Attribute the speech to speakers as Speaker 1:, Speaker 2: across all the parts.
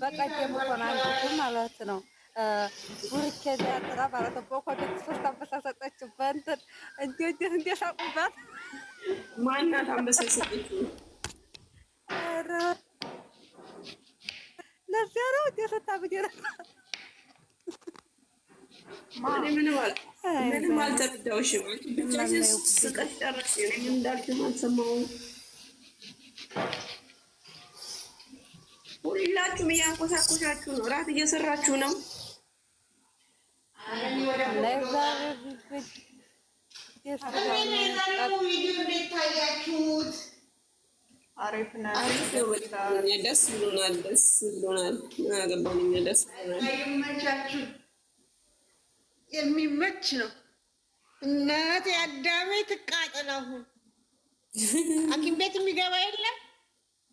Speaker 1: በቀደም እኮ ነው አንቺቱ ማለት ነው ቡርኬ ዛጥራ ማለት ነው በኮዴክ ሶስት አንበሳ ሰጠችው በእንትን እንዴ ሳቁባት
Speaker 2: ማናት አንበሳ ሰጠችው
Speaker 1: ኧረ ለዚያ ነው ደስታብጀራ
Speaker 2: ምንም አልተረዳሁሽም ብቻሽን ስቀሽ ጨረስሽ እኔ እንዳልሽም አልሰማሁም ሁላችሁም እያንኮሳኮሳችሁ ነው እራት እየሰራችሁ ነው
Speaker 3: አሪፍ ነው
Speaker 2: ደስ ብሎናል ምን አገባን እኛ ደስ ብሎናል
Speaker 3: አይመቻችሁ የሚመች ነው እናቴ አዳሜ ትቃጠለው ሐኪም ቤት የሚገባ የለም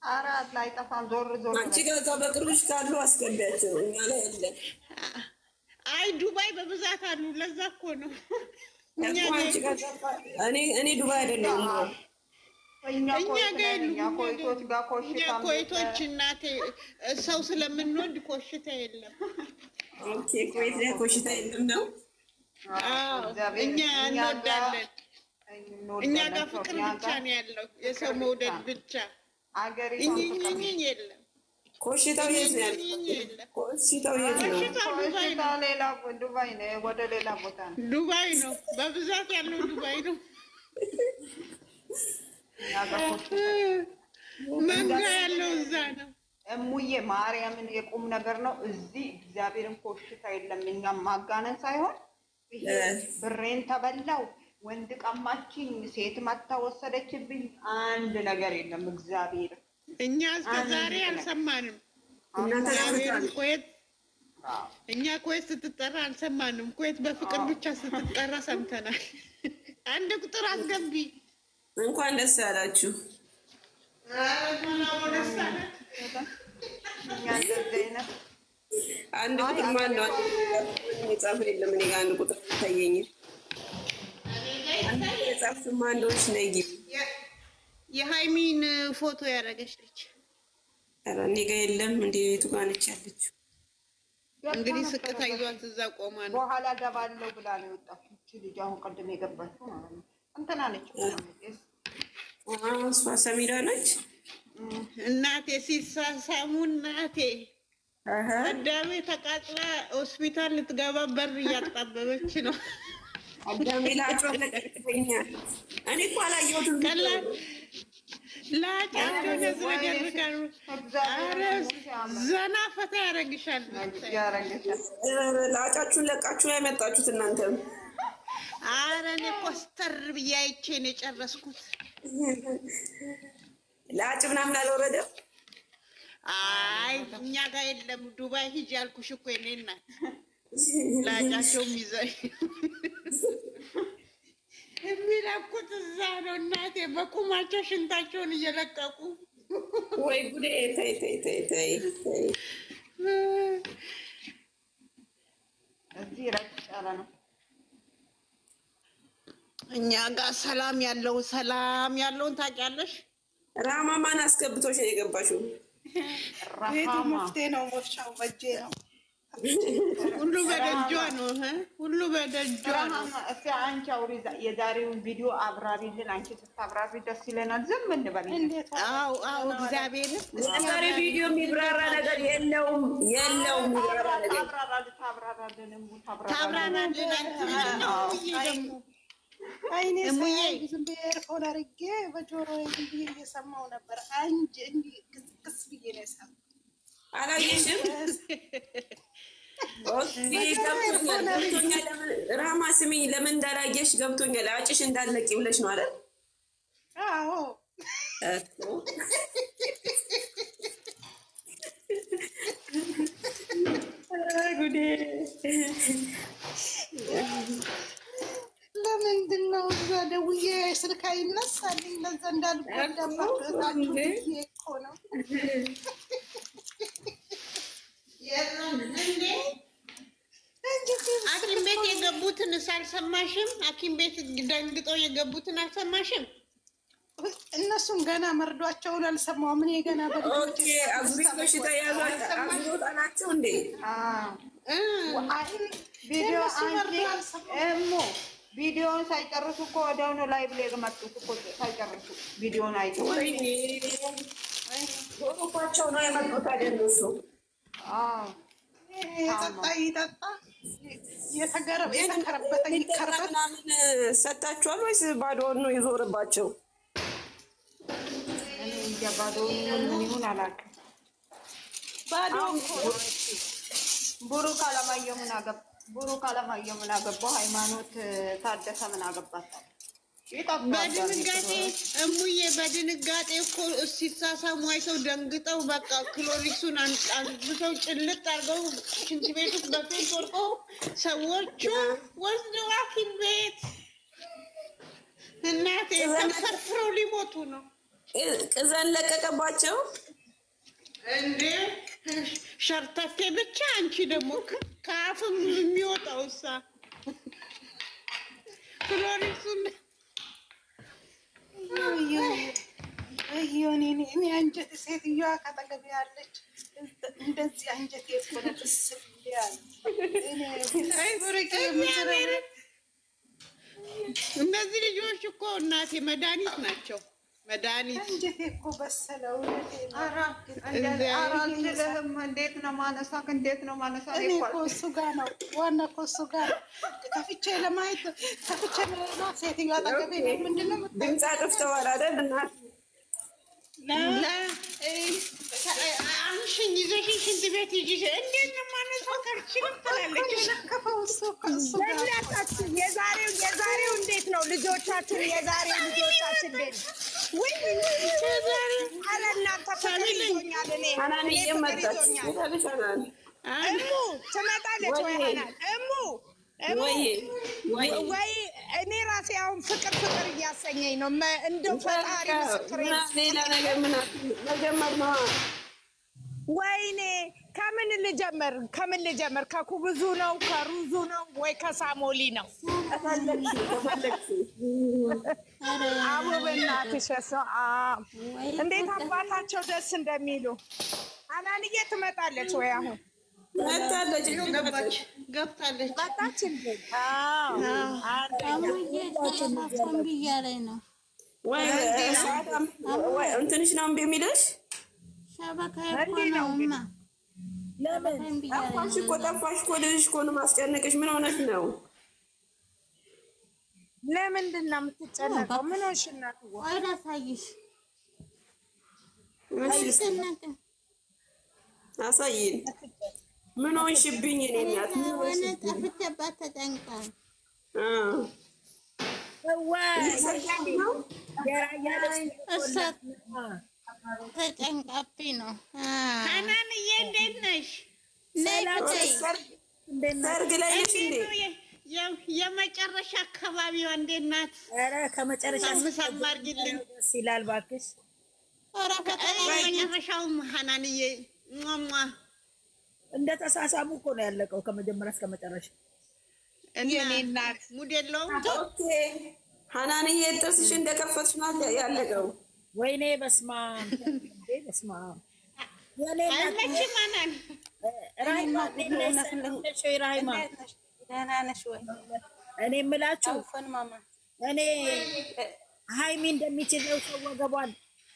Speaker 3: አራት ላይ ጠፋም ዞር
Speaker 2: አንቺ ጋር በቅርብሽ ካሉ አስገቢያቸው እኛ ላይ የለም
Speaker 3: አይ ዱባይ በብዛት አሉ ለዛ እኮ ነው
Speaker 2: እኔ ዱባይ አይደለም
Speaker 3: እኛ ጋር ኮይቶች እናቴ ሰው ስለምንወድ ኮሽታ የለም
Speaker 2: ኦኬ ኮይት ላይ ኮሽታ የለም ነው
Speaker 3: እኛ እንወዳለን እኛ ጋር ፍቅር ብቻ ነው ያለው የሰው መውደድ ብቻ አገሪቷን የለም
Speaker 2: ኮሽታው የት ነው ያለው ኮሽታው የት ነው
Speaker 3: ኮሽታው ሌላ ዱባይ ነው ወደ ሌላ ቦታ ነው ዱባይ ነው በብዛት ያለው ዱባይ ነው መንጋ ያለው እዛ ነው እሙዬ ማርያምን የቁም ነገር ነው እዚህ እግዚአብሔርን ኮሽታ የለም እኛም ማጋነን ሳይሆን ብሬን ተበላው ወንድ ቀማችኝ ሴት ማታ ወሰደችብኝ አንድ ነገር የለም እግዚአብሔር እኛ እስከ ዛሬ አልሰማንም እኛ ኮይት ስትጠራ አልሰማንም ኮይት በፍቅር ብቻ ስትጠራ ሰምተናል አንድ ቁጥር አስገቢ
Speaker 2: እንኳን ደስ ያላችሁ አንድ ቁጥር ማን ነው የጻፈ የለም እኔ ጋር አንድ ቁጥር ታየኝ አንድ የጻፈ ማን እንደሆነች ነይ
Speaker 3: የሃይሚን ፎቶ ያረገች ልጅ
Speaker 2: ኧረ እኔ ጋር የለም እንዴ ቤቱ ጋር ነች ያለችው
Speaker 3: እንግዲህ ስቅታ ይዟት እዛ ቆማ ነው በኋላ ገባለው ብላ ነው የወጣችው እቺ ልጅ አሁን ቀድም የገባችው ማለት ነው እንትና ነች
Speaker 2: እሷ ሰሚራ ነች
Speaker 3: እናቴ ሲሳሳሙ እናቴ አዳሜ ተቃጥላ ሆስፒታል ልትገባ በር እያጣበበች ነው
Speaker 2: አዳሜ ላጫው ለቀቀኛል እኔ እኮ አላየሁትም
Speaker 3: ላጫቸው ነዝረገርካሉ ዘና ፈታ ያረግሻል
Speaker 2: ላጫችሁን ለቃችሁ ያመጣችሁት እናንተም
Speaker 3: ኧረ እኔ ኮስተር ብዬ አይቼ ነው የጨረስኩት
Speaker 2: ላጭ ምናምን አልወረደም
Speaker 3: አይ እኛ ጋር የለም ዱባይ ሂጅ ያልኩሽ እኮ የኔ እናት ላጫቸውም ይዘይ የሚለቁት እዛ ነው እናቴ በቁማቸው ሽንታቸውን እየለቀቁ
Speaker 2: ወይ ጉዴ ተይ
Speaker 3: እዚህ ረጭ ነው እኛ ጋር ሰላም ያለውን ታውቂያለሽ
Speaker 2: ራማ ማን አስገብቶሽ ነው የገባሽው
Speaker 1: ቤቱ መፍቴ ነው ወፍሻው በጄ ነው
Speaker 3: ሁሉ በደጇ ነው ሁሉ በደጇ ነው እስኪ አንቺ አውሪ የዛሬውን ቪዲዮ አብራሪልን አንቺ ስታብራሪ ደስ ይለናል ዝም እንበል አዎ እግዚአብሔር
Speaker 2: ዛሬ ቪዲዮ የሚብራራ ነገር የለውም የሚብራራ ነገር
Speaker 3: ታብራራልን አንቺ
Speaker 1: አይኔ ዝም ብዬ ኤርፎን አድርጌ በጆሮዬ ብዬ እየሰማሁ ነበር አንቺ እንዲህ ክስ ብዬ ነው የሰማሁ
Speaker 2: አላየሽም ገብቶኛል ራማ ስሚኝ ለምን እንዳላየሽ ገብቶኛል አጭሽ እንዳለቂ ብለሽ ነው አይደል
Speaker 1: አዎ
Speaker 2: ጉዴ
Speaker 1: ለምንድን ነው እዛ ደውዬ ስልክ አይነሳልኝ ለዛ እንዳልጎዳባችሁ እኮ ነው
Speaker 3: ሐኪም ቤት የገቡትን አልሰማሽም? ሐኪም ቤት ደንግጠው የገቡትን አልሰማሽም?
Speaker 4: እነሱም ገና መርዷቸውን አልሰማሁም። እኔ ገና በልጆች
Speaker 2: አዙሪት በሽታ ያዛት አዙሪት አላቸው እንዴ?
Speaker 3: ቪዲዮ ቪዲዮን ሳይጨርሱ እኮ ወዲያው ነው ላይቭ ላይ የመጡት እኮ ሳይጨርሱ ቪዲዮን አይተው
Speaker 2: ሆሮባቸው ነው የመጡት አይደል? እሱ
Speaker 4: የጠጣ ይጠጣ የተከረበተ ይከረበት
Speaker 2: ምናምን ሰጣችኋል ወይስ ባዶውን ነው ይዞርባቸው?
Speaker 3: ባዶውን ምን ይሁን አላውቅም። ባዶ ቡሩክ አለማየሁ ምን አገባው? ሃይማኖት ታደሰ ምን አገባት?
Speaker 4: በድንጋጤ እሙዬ በድንጋጤ እኮ ሲሳሳሙ አይተው ደንግጠው በቃ ክሎሪክሱን አንብተው ጭልጥ አድርገው ሽንት ቤት ውስጥ በፌንት ወርቀው ሰዎቹ ወስደው ሐኪም ቤት እናቴ ተፈርፍረው ሊሞቱ ነው።
Speaker 2: ቅዘን ለቀቀባቸው
Speaker 4: እንዴ ሸርተቴ ብቻ። አንቺ ደግሞ ከአፍም የሚወጣው እሳ ክሎሪክሱን እኔ አንጀት ሴትዮዋ ካጠገቤ ያለች እንደዚህ አንጀት የቆረጥስ እነዚህ ልጆች እኮ እናቴ መድኃኒት ናቸው። መድኃኒት አንጀቴ እኮ በሰለው።
Speaker 3: አልችልም። እንዴት ነው ማነሳክ? እኔ እኮ እሱ ጋር ነው ዋና እኮ እሱ ጋር ከፍቼ ለማየት ሴትዮዋ አጠገቤ ምንድን ነው
Speaker 2: ድምፅ አጥፍተዋል አይደል? እናት
Speaker 4: አንሽኝ ይዘሽኝ ሽንት ቤት ይዤሽ እንዴት ነው ማነሳው? ካልችልም ትላለች። ሸከፈው እሱ
Speaker 5: የዛሬው እንዴት ነው ልጆቻችን? የዛሬው ልጆቻችን እንዴት ነው? ትመጣለች ወይ እኔ ራሴ አሁን ፍቅር እያሰኘኝ ነው። እንደው ፈጣሪ ምስክሬ
Speaker 2: ሌላ ነገር ምን መጀመር ነው?
Speaker 5: ወይኔ ከምን ልጀምር? ከኩብዙ ነው ከሩዙ ነው ወይ ከሳሞሊ ነው? አቦ በእናትሽ እንዴት አባታቸው ደስ እንደሚሉ። አናንዬ ትመጣለች ወይ? አሁን
Speaker 4: ገብታለች።
Speaker 5: መጣች እንዴ?
Speaker 1: ብያለኝ ነው
Speaker 2: ወይ እንትንሽ ነው እምቢ የሚልሽ? ጠፋሽ እኮ ልጅሽ እኮ ነው ማስጨነቅሽ። ምን ሆነሽ ነው?
Speaker 5: ለምንድን ነው የምትጨነቀው? ምን ሆንሽ?
Speaker 1: ላሳይሽ።
Speaker 2: አሳይን። ምን ሆንሽብኝ? እኔ እናት
Speaker 1: ጠፍቼባት ተጨንቃ ተጨንቃብኝ ነው።
Speaker 4: ሀናንዬ እንዴት ነሽ?
Speaker 2: ሰርግ ላይ ነሽ እንዴ?
Speaker 4: የመጨረሻ አካባቢዋ እንዴት ናት?
Speaker 6: ኧረ ከመጨረሻ
Speaker 4: ምሳም አድርጊልኝ።
Speaker 6: ደስ ይላል እባክሽ።
Speaker 4: መጨረሻውም ሀናንዬ
Speaker 6: እንደ ተሳሳሙ እኮ ነው ያለቀው ከመጀመሪያ እስከ መጨረሻ።
Speaker 4: እኔ እናት ሙድ የለውም።
Speaker 2: ኦኬ ሀናንዬ ጥርስሽ እንደከፈትሽ ነው ያለቀው።
Speaker 6: ወይኔ በስመ አብ በስመ አብ የኔ
Speaker 4: አይመችም። ሀናን
Speaker 6: ራሂማ
Speaker 1: ደህና ነሽ ወይ?
Speaker 6: እኔ የምላችሁ እኔ ሀይሚ እንደሚችለው ሰው ወገቧን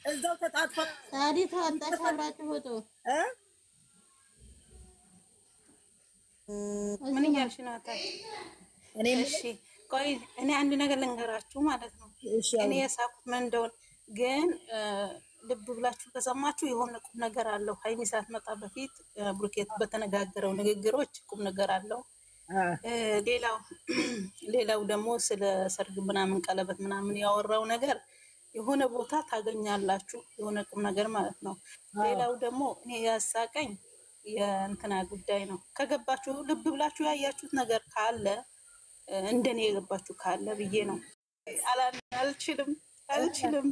Speaker 6: እዛው ተጣጥፎ
Speaker 1: ታዲያ ተወጣሽ አብራችሁ ወጡ። ምን እያልሽ ነው? እሺ ቆይ እኔ አንድ ነገር ልንገራችሁ ማለት ነው። እኔ የሳቁት ምን እንደሆነ ግን ልብ ብላችሁ ከሰማችሁ የሆነ ቁም ነገር አለው። ሀይሚ ሳትመጣ በፊት ብሩኬት በተነጋገረው ንግግሮች ቁም ነገር አለው። ሌላው ደግሞ ስለ ሰርግ ምናምን ቀለበት ምናምን ያወራው ነገር የሆነ ቦታ ታገኛላችሁ፣ የሆነ ቁም ነገር ማለት ነው። ሌላው ደግሞ እኔ ያሳቀኝ የእንትና ጉዳይ ነው። ከገባችሁ ልብ ብላችሁ ያያችሁት ነገር ካለ እንደኔ የገባችሁ ካለ ብዬ ነው። አልችልም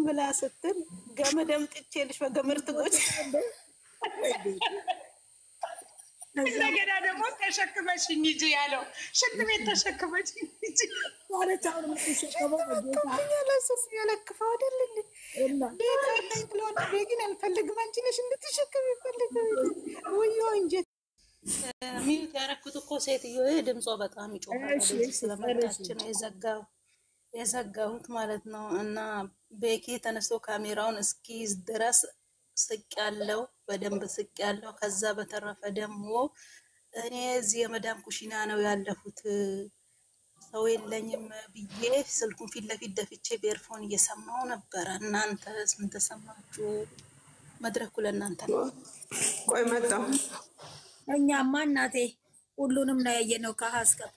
Speaker 1: ብላ ስትል ገመድ አምጥቼልሽ በገመድ ትጎች
Speaker 4: እንደገና ደግሞ ተሸክመሽኝ ሂጂ ያለው ሽንት ቤት ተሸክመሽኝ ሂጂ
Speaker 6: ማለት አሁን የምትሸከመው በጌታ
Speaker 4: ለሱስ ያለክፈው አይደል እንዴ ቤት ብሎ ግን አልፈልግም አንቺ ነሽ እንድትሸከም ይፈልጋል ወይ እንጂ
Speaker 1: ሚዩት ያረኩት እኮ ሴትዮ ድምጿ በጣም ይጮሃል ስለመጣች ነው የዘጋሁት ማለት ነው። እና ቤኪ ተነስቶ ካሜራውን እስኪይዝ ድረስ ስቅ ያለው በደንብ ስቅ ያለው። ከዛ በተረፈ ደግሞ እኔ እዚህ የመዳም ኩሽና ነው ያለሁት ሰው የለኝም ብዬ ስልኩን ፊት ለፊት ደፍቼ በኤርፎን እየሰማው ነበረ። እናንተስ ምን ተሰማችሁ? መድረኩ ለእናንተ ነው።
Speaker 2: ቆይ መጣሁ።
Speaker 6: እኛማ እናቴ ሁሉንም ነው ያየነው ከሀስከፈ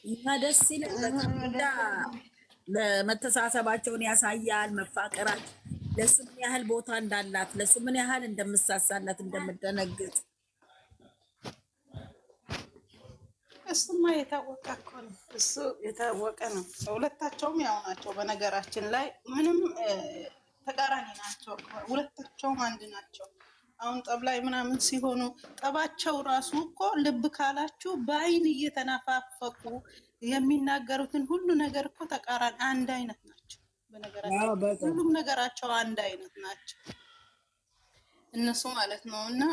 Speaker 6: እና ደስ ይላል። ለመተሳሰባቸውን ያሳያል። መፋቀራቸው ለሱ ምን ያህል ቦታ እንዳላት ለሱ ምን ያህል እንደምሳሳላት እንደምደነግጥ
Speaker 1: እሱማ የታወቀ እኮ ነው። እሱ የታወቀ ነው። ሁለታቸውም ያው ናቸው። በነገራችን ላይ ምንም ተቃራኒ ናቸው። ሁለታቸውም አንድ ናቸው። አሁን ጠብ ላይ ምናምን ሲሆኑ ጠባቸው ራሱ እኮ ልብ ካላችሁ በአይን እየተናፋፈቁ የሚናገሩትን ሁሉ ነገር እኮ ተቃራኒ አንድ አይነት ናቸው። በነገራችን ሁሉም ነገራቸው አንድ አይነት ናቸው እነሱ ማለት ነው። እና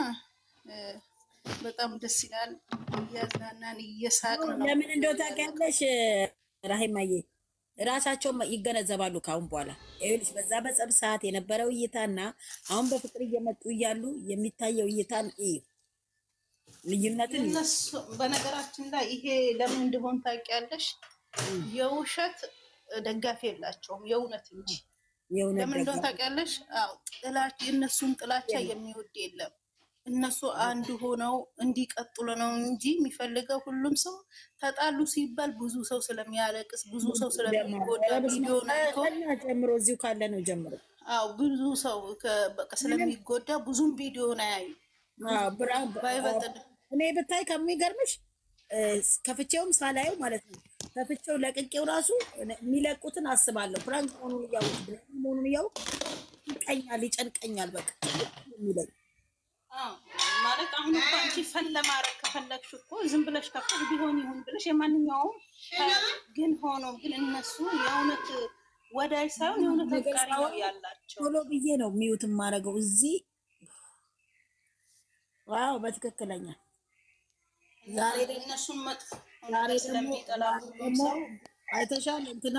Speaker 1: በጣም ደስ ይላል። እያዝናናን እየሳቅን ነው።
Speaker 6: ለምን እንደው ታውቂያለሽ ራሂማዬ ራሳቸው ይገነዘባሉ ካሁን በኋላ ይኸውልሽ በዛ በጸብ ሰዓት የነበረው እይታና አሁን በፍቅር እየመጡ እያሉ የሚታየው እይታን ልዩነትን
Speaker 1: እነሱ በነገራችን ላይ ይሄ ለምን እንደሆነ ታውቂያለሽ? የውሸት ደጋፊ የላቸውም የእውነት እንጂ። ለምን እንደሆነ ታውቂያለሽ? አዎ ጥላቻ የእነሱን ጥላቻ የሚወድ የለም። እነሱ አንድ ሆነው እንዲቀጥሉ ነው እንጂ የሚፈልገው ሁሉም ሰው ተጣሉ ሲባል ብዙ ሰው ስለሚያለቅስ ብዙ ሰው ስለሚጎዳ ቪዲዮ ነው
Speaker 6: ጀምሮ እዚሁ ካለ ነው ጀምሮ
Speaker 1: አዎ ብዙ ሰው በቃ ስለሚጎዳ ብዙም ቪዲዮ ነው ያዩ።
Speaker 6: እኔ ብታይ ከሚገርምሽ ከፍቼውም ሳላየው ማለት ነው ከፍቼው ለቅቄው ራሱ የሚለቁትን አስባለሁ። ፕራንክ መሆኑን እያወቅ ይጨንቀኛል በቃ የሚለኝ
Speaker 1: ማለት አሁን እኮ አንቺ ፈን ለማድረግ ከፈለግሽ እኮ ዝም ብለሽ ከፍተሽ ቢሆን ይሁን ብለሽ የማንኛውም ግን ሆኖ ግን እነሱ የእውነት ወዳጅ ሳይሆን የእውነት አፍቃሪ ነው ያላቸው።
Speaker 6: ቶሎ ብዬ ነው ሚዩት የማደርገው እዚህ። ዋው በትክክለኛ
Speaker 1: ዛሬ እነሱን መጥፎ
Speaker 6: ዛሬ ደግሞ አይተሻል እንትና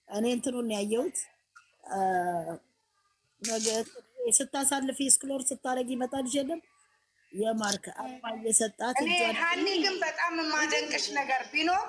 Speaker 6: እኔ እንትኑን ያየሁት ነገ ስታሳልፊ ስክሎር ስታረጊ ይመጣል ይችላል የማርክ አባ እየሰጣት
Speaker 5: እኔ ሀኒ ግን በጣም የማደንቅሽ ነገር ቢኖር